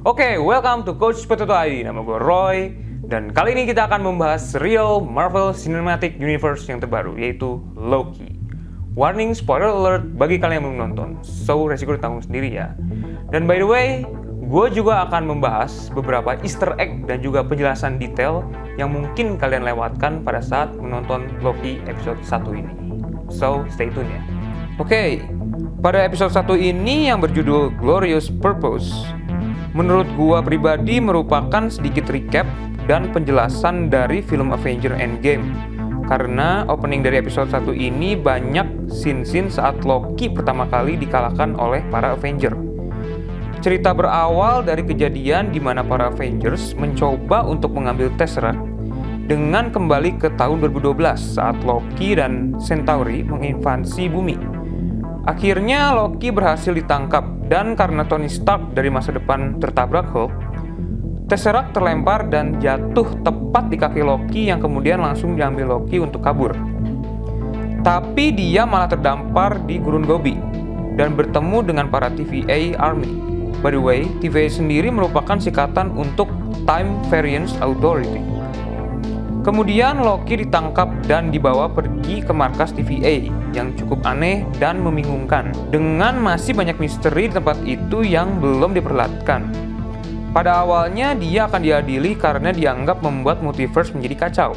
Oke, welcome to Coach Potato ID. Nama gue Roy, dan kali ini kita akan membahas serial Marvel Cinematic Universe yang terbaru, yaitu Loki. Warning spoiler alert bagi kalian yang belum nonton, so resiko ditanggung sendiri ya. Dan by the way, gue juga akan membahas beberapa easter egg dan juga penjelasan detail yang mungkin kalian lewatkan pada saat menonton Loki episode 1 ini. So, stay tune ya. Oke, pada episode 1 ini yang berjudul Glorious Purpose, menurut gua pribadi merupakan sedikit recap dan penjelasan dari film Avengers Endgame. Karena opening dari episode 1 ini banyak scene-scene saat Loki pertama kali dikalahkan oleh para Avengers. Cerita berawal dari kejadian di mana para Avengers mencoba untuk mengambil Tesseract dengan kembali ke tahun 2012 saat Loki dan Centauri menginvasi bumi. Akhirnya Loki berhasil ditangkap, dan karena Tony Stark dari masa depan tertabrak Hulk, Tesseract terlempar dan jatuh tepat di kaki Loki yang kemudian langsung diambil Loki untuk kabur. Tapi dia malah terdampar di gurun Gobi dan bertemu dengan para TVA Army. By the way, TVA sendiri merupakan singkatan untuk Time Variance Authority. Kemudian Loki ditangkap dan dibawa pergi ke markas TVA yang cukup aneh dan membingungkan, dengan masih banyak misteri di tempat itu yang belum diperlihatkan. Pada awalnya dia akan diadili karena dianggap membuat multiverse menjadi kacau.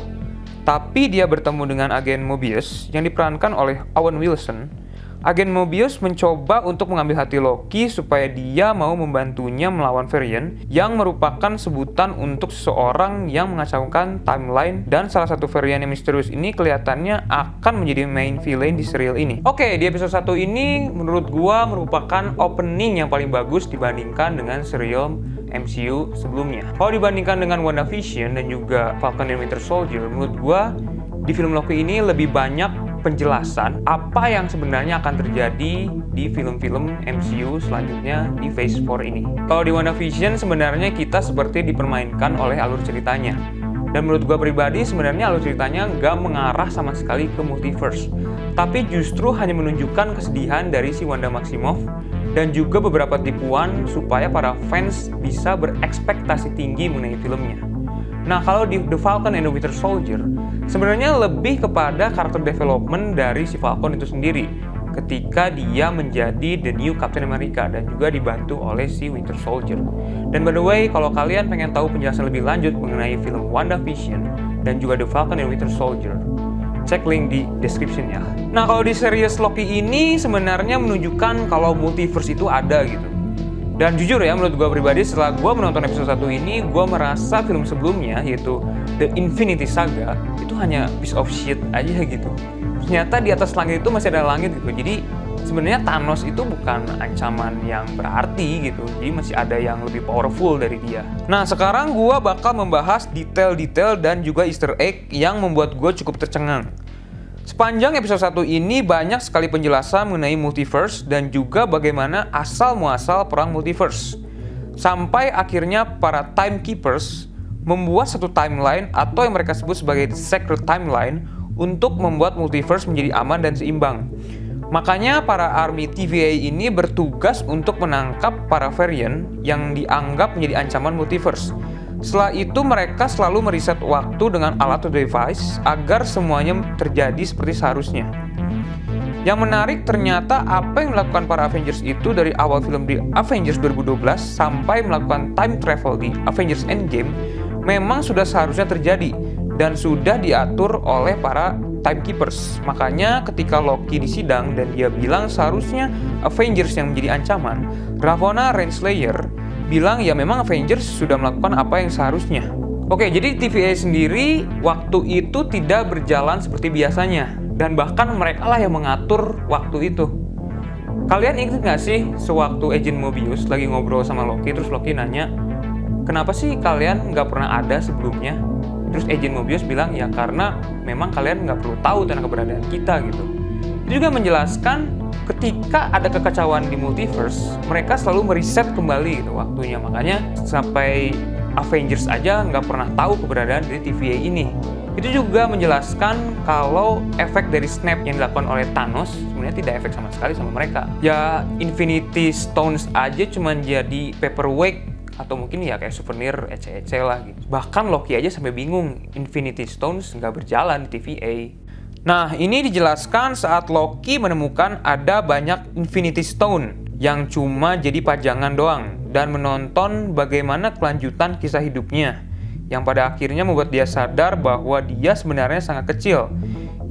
Tapi dia bertemu dengan agen Mobius yang diperankan oleh Owen Wilson. Agen Mobius mencoba untuk mengambil hati Loki supaya dia mau membantunya melawan Varian, yang merupakan sebutan untuk seseorang yang mengacaukan timeline, dan salah satu Varian yang misterius ini kelihatannya akan menjadi main villain di serial ini. Oke, di episode 1 ini menurut gua merupakan opening yang paling bagus dibandingkan dengan serial MCU sebelumnya. Kalau dibandingkan dengan WandaVision dan juga Falcon and Winter Soldier, menurut gua di film Loki ini lebih banyak penjelasan apa yang sebenarnya akan terjadi di film-film MCU selanjutnya di Phase 4 ini. Kalau di WandaVision sebenarnya kita seperti dipermainkan oleh alur ceritanya. Dan menurut gue pribadi sebenarnya alur ceritanya nggak mengarah sama sekali ke multiverse. Tapi justru hanya menunjukkan kesedihan dari si Wanda Maximoff dan juga beberapa tipuan supaya para fans bisa berekspektasi tinggi mengenai filmnya. Nah, kalau di The Falcon and the Winter Soldier, sebenarnya lebih kepada karakter development dari si Falcon itu sendiri ketika dia menjadi the new Captain America dan juga dibantu oleh si Winter Soldier. Dan by the way, kalau kalian pengen tahu penjelasan lebih lanjut mengenai film WandaVision dan juga The Falcon and Winter Soldier, cek link di description ya. Nah, kalau di series Loki ini sebenarnya menunjukkan kalau multiverse itu ada gitu. Dan jujur ya, menurut gue pribadi setelah gue menonton episode 1 ini, gue merasa film sebelumnya yaitu The Infinity Saga itu hanya piece of shit aja gitu. Ternyata di atas langit itu masih ada langit gitu. Jadi sebenarnya Thanos itu bukan ancaman yang berarti gitu. Jadi masih ada yang lebih powerful dari dia. Nah, sekarang gue bakal membahas detail-detail dan juga easter egg yang membuat gue cukup tercengang. Sepanjang episode 1 ini banyak sekali penjelasan mengenai multiverse dan juga bagaimana asal-muasal perang multiverse. Sampai akhirnya para timekeepers membuat satu timeline atau yang mereka sebut sebagai sacred timeline untuk membuat multiverse menjadi aman dan seimbang. Makanya para army TVA ini bertugas untuk menangkap para variant yang dianggap menjadi ancaman multiverse. Setelah itu mereka selalu meriset waktu dengan alat atau device agar semuanya terjadi seperti seharusnya. Yang menarik ternyata apa yang dilakukan para Avengers itu dari awal film di Avengers 2012 sampai melakukan time travel di Avengers Endgame memang sudah seharusnya terjadi dan sudah diatur oleh para timekeepers. Makanya ketika Loki disidang dan dia bilang seharusnya Avengers yang menjadi ancaman, Ravonna Renslayer bilang ya memang Avengers sudah melakukan apa yang seharusnya. Oke, jadi TVA sendiri waktu itu tidak berjalan seperti biasanya, dan bahkan mereka lah yang mengatur waktu itu. Kalian ingat gak sih sewaktu Agent Mobius lagi ngobrol sama Loki, terus Loki nanya, kenapa sih kalian nggak pernah ada sebelumnya? Terus Agent Mobius bilang ya karena memang kalian nggak perlu tahu tentang keberadaan kita gitu. Itu juga menjelaskan ketika ada kekacauan di multiverse, mereka selalu meriset kembali gitu waktunya. Makanya sampai Avengers aja nggak pernah tahu keberadaan dari TVA ini. Itu juga menjelaskan kalau efek dari snap yang dilakukan oleh Thanos sebenarnya tidak efek sama sekali sama mereka. Ya Infinity Stones aja cuma jadi paperweight atau mungkin ya kayak souvenir ece-ece lah gitu. Bahkan Loki aja sampai bingung Infinity Stones nggak berjalan di TVA. Nah, ini dijelaskan saat Loki menemukan ada banyak Infinity Stone yang cuma jadi pajangan doang dan menonton bagaimana kelanjutan kisah hidupnya yang pada akhirnya membuat dia sadar bahwa dia sebenarnya sangat kecil.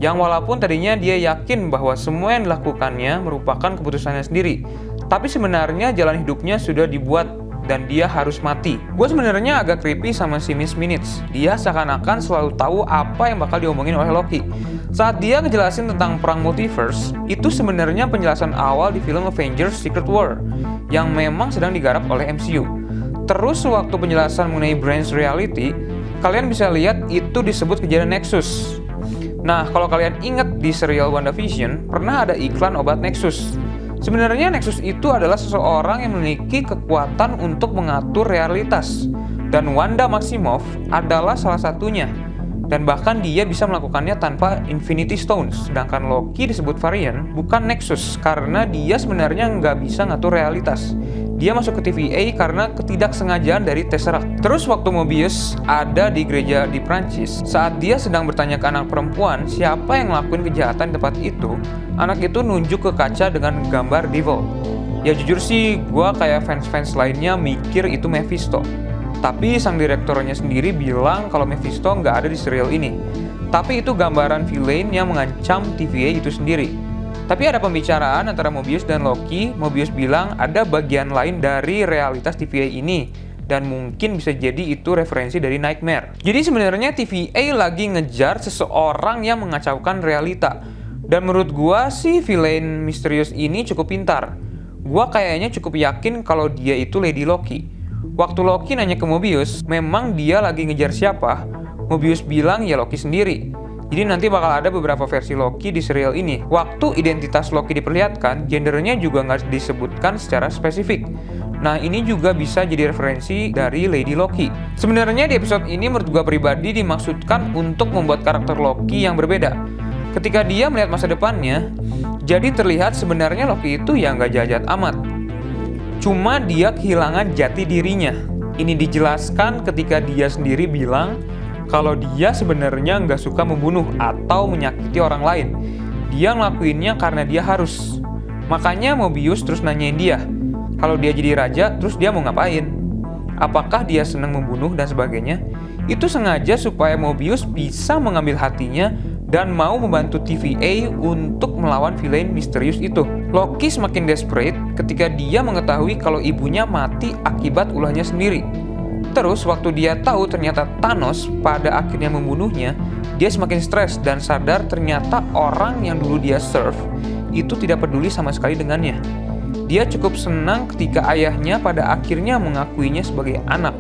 Yang walaupun tadinya dia yakin bahwa semua yang dilakukannya merupakan keputusannya sendiri, tapi sebenarnya jalan hidupnya sudah dibuat dan dia harus mati. Gue sebenarnya agak creepy sama si Miss Minutes. Dia seakan-akan selalu tahu apa yang bakal diomongin oleh Loki. Saat dia ngejelasin tentang perang multiverse, itu sebenarnya penjelasan awal di film Avengers Secret War yang memang sedang digarap oleh MCU. Terus waktu penjelasan mengenai Branch Reality, kalian bisa lihat itu disebut kejadian Nexus. Nah, kalau kalian ingat di serial WandaVision, pernah ada iklan obat Nexus. Sebenarnya Nexus itu adalah seseorang yang memiliki kekuatan untuk mengatur realitas. Dan Wanda Maximoff adalah salah satunya. Dan bahkan dia bisa melakukannya tanpa Infinity Stones. Sedangkan Loki disebut varian, bukan Nexus, karena dia sebenarnya nggak bisa ngatur realitas. Dia masuk ke TVA karena ketidaksengajaan dari Tesseract. Terus waktu Mobius ada di gereja di Prancis, saat dia sedang bertanya ke anak perempuan siapa yang ngelakuin kejahatan di tempat itu, anak itu nunjuk ke kaca dengan gambar Devil. Ya jujur sih, gue kayak fans-fans lainnya mikir itu Mephisto. Tapi sang direkturnya sendiri bilang kalau Mephisto nggak ada di serial ini. Tapi itu gambaran villain yang mengancam TVA itu sendiri. Tapi ada pembicaraan antara Mobius dan Loki. Mobius bilang ada bagian lain dari realitas TVA ini. Dan mungkin bisa jadi itu referensi dari Nightmare. Jadi sebenarnya TVA lagi ngejar seseorang yang mengacaukan realita. Dan menurut gua sih villain misterius ini cukup pintar. Gua kayaknya cukup yakin kalau dia itu Lady Loki. Waktu Loki nanya ke Mobius, memang dia lagi ngejar siapa? Mobius bilang ya Loki sendiri. Jadi nanti bakal ada beberapa versi Loki di serial ini. Waktu identitas Loki diperlihatkan, gendernya juga nggak disebutkan secara spesifik. Nah, ini juga bisa jadi referensi dari Lady Loki. Sebenarnya di episode ini menurut gue pribadi dimaksudkan untuk membuat karakter Loki yang berbeda. Ketika dia melihat masa depannya, jadi terlihat sebenarnya Loki itu ya nggak jahat amat. Cuma dia kehilangan jati dirinya. Ini dijelaskan ketika dia sendiri bilang kalau dia sebenarnya nggak suka membunuh atau menyakiti orang lain. Dia ngelakuinnya karena dia harus. Makanya Mobius terus nanyain dia, kalau dia jadi raja, terus dia mau ngapain? Apakah dia senang membunuh dan sebagainya? Itu sengaja supaya Mobius bisa mengambil hatinya dan mau membantu TVA untuk melawan villain misterius itu. Loki semakin desperate ketika dia mengetahui kalau ibunya mati akibat ulahnya sendiri. Terus waktu dia tahu ternyata Thanos pada akhirnya membunuhnya, dia semakin stres dan sadar ternyata orang yang dulu dia serve itu tidak peduli sama sekali dengannya. Dia cukup senang ketika ayahnya pada akhirnya mengakuinya sebagai anak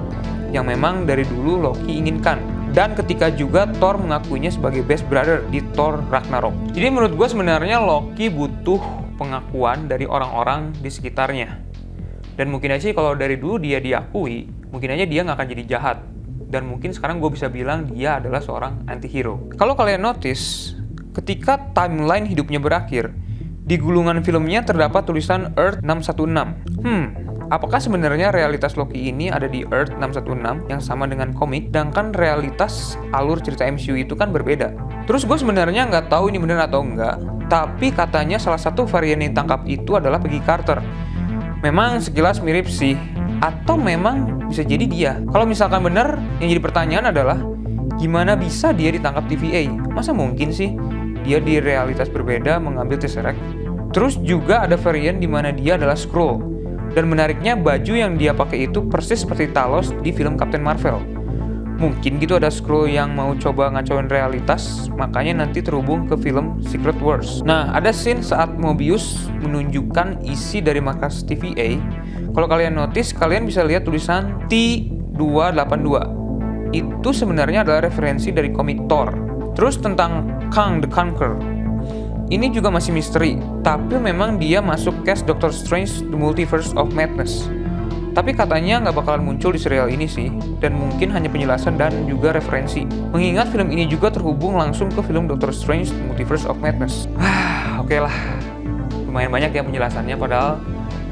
yang memang dari dulu Loki inginkan. Dan ketika juga Thor mengakuinya sebagai best brother di Thor Ragnarok. Jadi menurut gue sebenarnya Loki butuh pengakuan dari orang-orang di sekitarnya. Dan mungkin aja kalau dari dulu dia diakui, mungkin aja dia nggak akan jadi jahat. Dan mungkin sekarang gue bisa bilang dia adalah seorang anti-hero. Kalau kalian notice, ketika timeline hidupnya berakhir, di gulungan filmnya terdapat tulisan Earth 616. Apakah sebenarnya realitas Loki ini ada di Earth 616 yang sama dengan komik, sedangkan realitas alur cerita MCU itu kan berbeda? Terus gue sebenarnya nggak tahu ini benar atau enggak, tapi katanya salah satu varian yang ditangkap itu adalah Peggy Carter. Memang sekilas mirip sih, atau memang bisa jadi dia. Kalau misalkan benar, yang jadi pertanyaan adalah gimana bisa dia ditangkap TVA? Masa mungkin sih dia di realitas berbeda mengambil Tesseract? Terus juga ada varian di mana dia adalah Skrull. Dan menariknya baju yang dia pakai itu persis seperti Talos di film Captain Marvel. Mungkin gitu ada Skrull yang mau coba ngacauin realitas, makanya nanti terhubung ke film Secret Wars. Nah, ada scene saat Mobius menunjukkan isi dari markas TVA. Kalau kalian notice, kalian bisa lihat tulisan T282. Itu sebenarnya adalah referensi dari komik Thor. Terus tentang Kang the Conqueror, ini juga masih misteri, tapi memang dia masuk cast Doctor Strange The Multiverse of Madness. Tapi katanya nggak bakalan muncul di serial ini sih, dan mungkin hanya penjelasan dan juga referensi. Mengingat film ini juga terhubung langsung ke film Doctor Strange The Multiverse of Madness. Oke lah, lumayan banyak ya penjelasannya padahal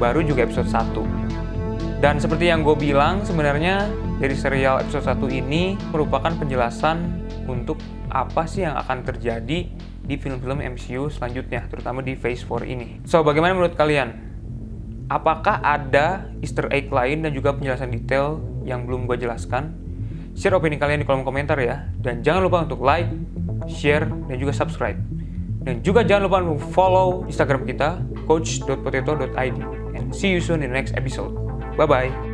baru juga episode 1. Dan seperti yang gue bilang, sebenarnya dari serial episode 1 ini merupakan penjelasan untuk apa sih yang akan terjadi di film-film MCU selanjutnya, terutama di Phase 4 ini. So, bagaimana menurut kalian? Apakah ada Easter egg lain dan juga penjelasan detail yang belum gue jelaskan? Share opini kalian di kolom komentar ya. Dan jangan lupa untuk like, share, dan juga subscribe. Dan juga jangan lupa untuk follow Instagram kita, coach.potato.id. And see you soon in the next episode. Bye-bye.